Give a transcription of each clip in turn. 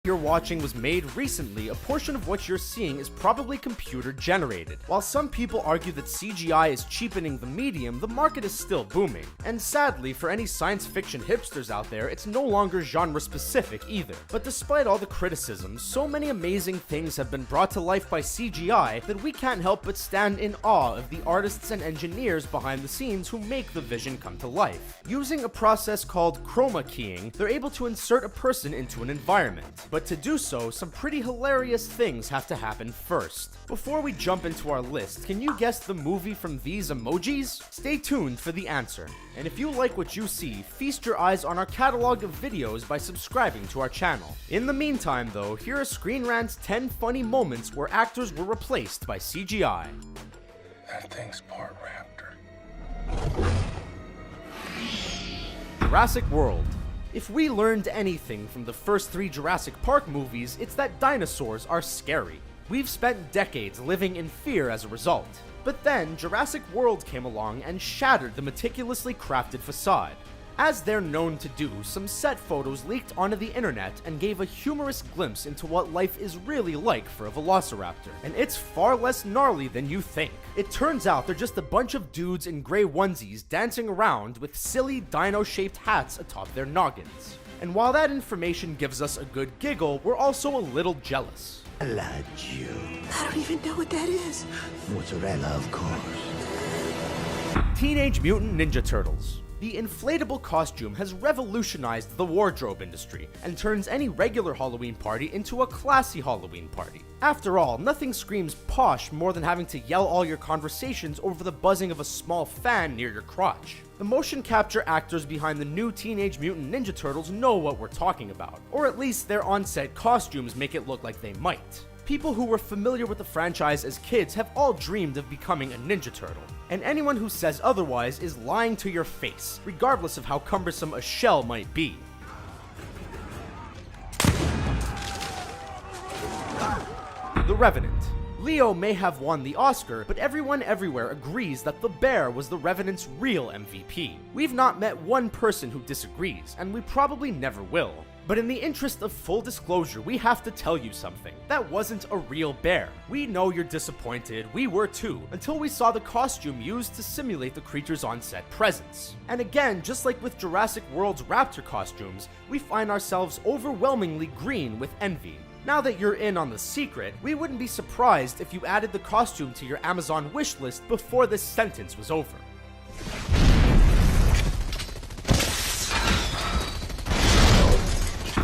you're watching was made recently, a portion of what you're seeing is probably computer generated. While some people argue that CGI is cheapening the medium, the market is still booming. And sadly, for any science fiction hipsters out there, it's no longer genre specific either. But despite all the criticisms, so many amazing things have been brought to life by CGI that we can't help but stand in awe of the artists and engineers behind the scenes who make the vision come to life. Using a process called chroma keying, they're able to insert a person into an environment. But to do so, some pretty hilarious things have to happen first. Before we jump into our list, can you guess the movie from these emojis? Stay tuned for the answer. And if you like what you see, feast your eyes on our catalog of videos by subscribing to our channel. In the meantime though, here are Screen Rant's 10 funny moments where actors were replaced by CGI. That thing's part raptor. Jurassic World. If we learned anything from the first 3 Jurassic Park movies, it's that dinosaurs are scary. We've spent decades living in fear as a result. But then, Jurassic World came along and shattered the meticulously crafted facade. As they're known to do, some set photos leaked onto the internet and gave a humorous glimpse into what life is really like for a velociraptor. And it's far less gnarly than you think. It turns out they're just a bunch of dudes in gray onesies dancing around with silly dino-shaped hats atop their noggins. And while that information gives us a good giggle, we're also a little jealous. I like you. I don't even know what that is. Mozzarella, of course. Teenage Mutant Ninja Turtles. The inflatable costume has revolutionized the wardrobe industry and turns any regular Halloween party into a classy Halloween party. After all, nothing screams posh more than having to yell all your conversations over the buzzing of a small fan near your crotch. The motion capture actors behind the new Teenage Mutant Ninja Turtles know what we're talking about, or at least their on-set costumes make it look like they might. People who were familiar with the franchise as kids have all dreamed of becoming a Ninja Turtle, and anyone who says otherwise is lying to your face, regardless of how cumbersome a shell might be. The Revenant. Leo may have won the Oscar, but everyone everywhere agrees that The Bear was the Revenant's real MVP. We've not met one person who disagrees, and we probably never will. But in the interest of full disclosure, we have to tell you something. That wasn't a real bear. We know you're disappointed, we were too, until we saw the costume used to simulate the creature's on-set presence. And again, just like with Jurassic World's raptor costumes, we find ourselves overwhelmingly green with envy. Now that you're in on the secret, we wouldn't be surprised if you added the costume to your Amazon wishlist before this sentence was over.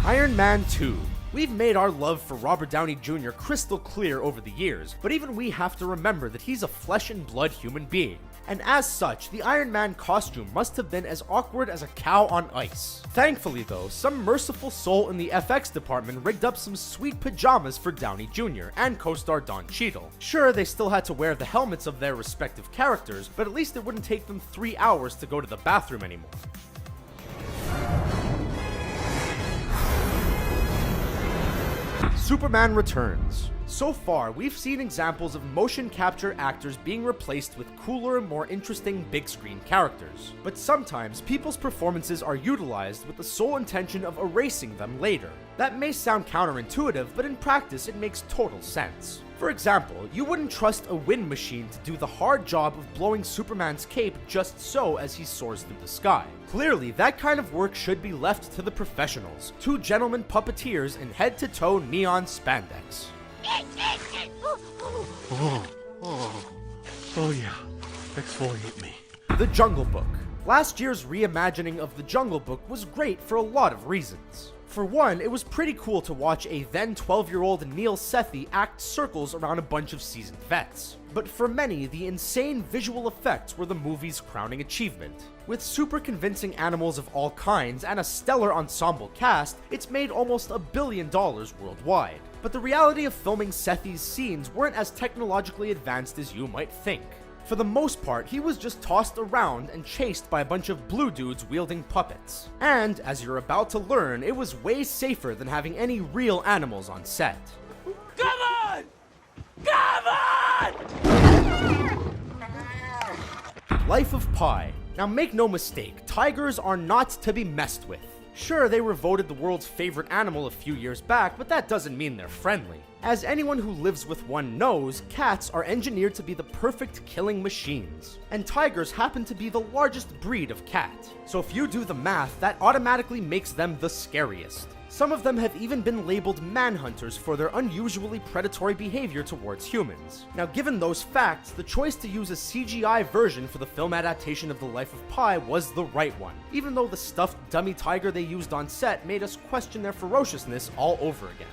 Iron Man 2. We've made our love for Robert Downey Jr. crystal clear over the years, but even we have to remember that he's a flesh and blood human being. And as such, the Iron Man costume must have been as awkward as a cow on ice. Thankfully though, some merciful soul in the FX department rigged up some sweet pajamas for Downey Jr. and co-star Don Cheadle. Sure, they still had to wear the helmets of their respective characters, but at least it wouldn't take them 3 hours to go to the bathroom anymore. Superman Returns. So far, we've seen examples of motion capture actors being replaced with cooler, more interesting big screen characters. But sometimes, people's performances are utilized with the sole intention of erasing them later. That may sound counterintuitive, but in practice it makes total sense. For example, you wouldn't trust a wind machine to do the hard job of blowing Superman's cape just so as he soars through the sky. Clearly, that kind of work should be left to the professionals, 2 gentlemen puppeteers in head-to-toe neon spandex. Oh yeah, exfoliate me. The Jungle Book. Last year's reimagining of The Jungle Book was great for a lot of reasons. For one, it was pretty cool to watch a then 12-year-old Neil Sethi act circles around a bunch of seasoned vets. But for many, the insane visual effects were the movie's crowning achievement. With super convincing animals of all kinds and a stellar ensemble cast, it's made almost $1 billion worldwide. But the reality of filming Sethi's scenes weren't as technologically advanced as you might think. For the most part, he was just tossed around and chased by a bunch of blue dudes wielding puppets. And, as you're about to learn, it was way safer than having any real animals on set. Come on! Come on! Life of Pi. Now make no mistake, tigers are not to be messed with. Sure, they were voted the world's favorite animal a few years back, but that doesn't mean they're friendly. As anyone who lives with one knows, cats are engineered to be the perfect killing machines. And tigers happen to be the largest breed of cat. So if you do the math, that automatically makes them the scariest. Some of them have even been labeled manhunters for their unusually predatory behavior towards humans. Now, given those facts, the choice to use a CGI version for the film adaptation of The Life of Pi was the right one, even though the stuffed dummy tiger they used on set made us question their ferociousness all over again.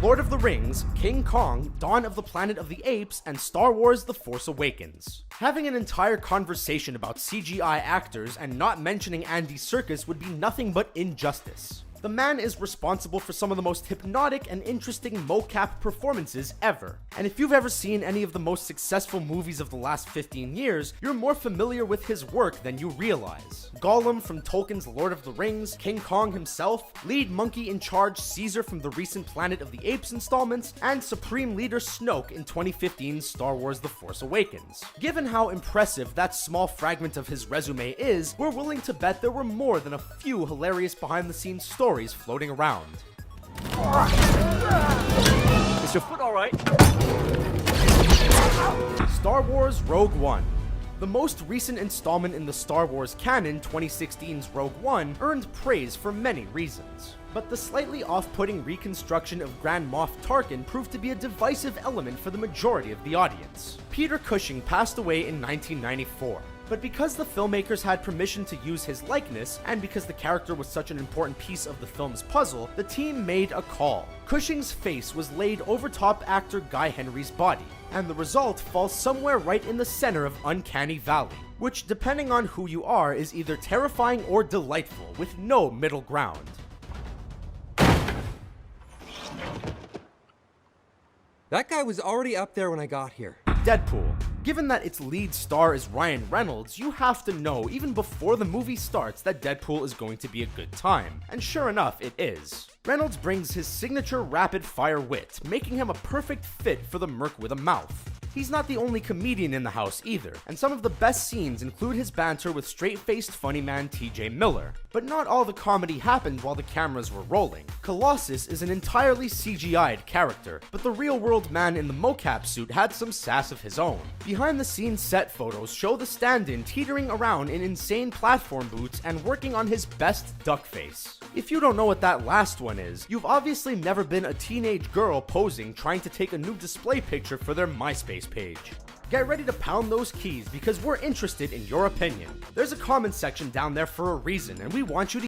Lord of the Rings, King Kong, Dawn of the Planet of the Apes, and Star Wars The Force Awakens. Having an entire conversation about CGI actors and not mentioning Andy Serkis would be nothing but injustice. The man is responsible for some of the most hypnotic and interesting mocap performances ever. And if you've ever seen any of the most successful movies of the last 15 years, you're more familiar with his work than you realize. Gollum from Tolkien's Lord of the Rings, King Kong himself, lead monkey in charge Caesar from the recent Planet of the Apes installments, and Supreme Leader Snoke in 2015's Star Wars The Force Awakens. Given how impressive that small fragment of his resume is, we're willing to bet there were more than a few hilarious behind-the-scenes stories floating around. Is your foot alright? Star Wars Rogue One. The most recent installment in the Star Wars canon, 2016's Rogue One, earned praise for many reasons. But the slightly off-putting reconstruction of Grand Moff Tarkin proved to be a divisive element for the majority of the audience. Peter Cushing passed away in 1994. But because the filmmakers had permission to use his likeness, and because the character was such an important piece of the film's puzzle, the team made a call. Cushing's face was laid over top actor Guy Henry's body, and the result falls somewhere right in the center of Uncanny Valley, which, depending on who you are, is either terrifying or delightful, with no middle ground. That guy was already up there when I got here. Deadpool. Given that its lead star is Ryan Reynolds, you have to know even before the movie starts that Deadpool is going to be a good time. And sure enough, it is. Reynolds brings his signature rapid-fire wit, making him a perfect fit for the merc with a mouth. He's not the only comedian in the house either, and some of the best scenes include his banter with straight-faced funny man TJ Miller. But not all the comedy happened while the cameras were rolling. Colossus is an entirely CGI'd character, but the real-world man in the mocap suit had some sass of his own. Behind-the-scenes set photos show the stand-in teetering around in insane platform boots and working on his best duck face. If you don't know what that last one is, you've obviously never been a teenage girl posing trying to take a new display picture for their MySpace page. Get ready to pound those keys because we're interested in your opinion. There's a comment section down there for a reason, and we want you to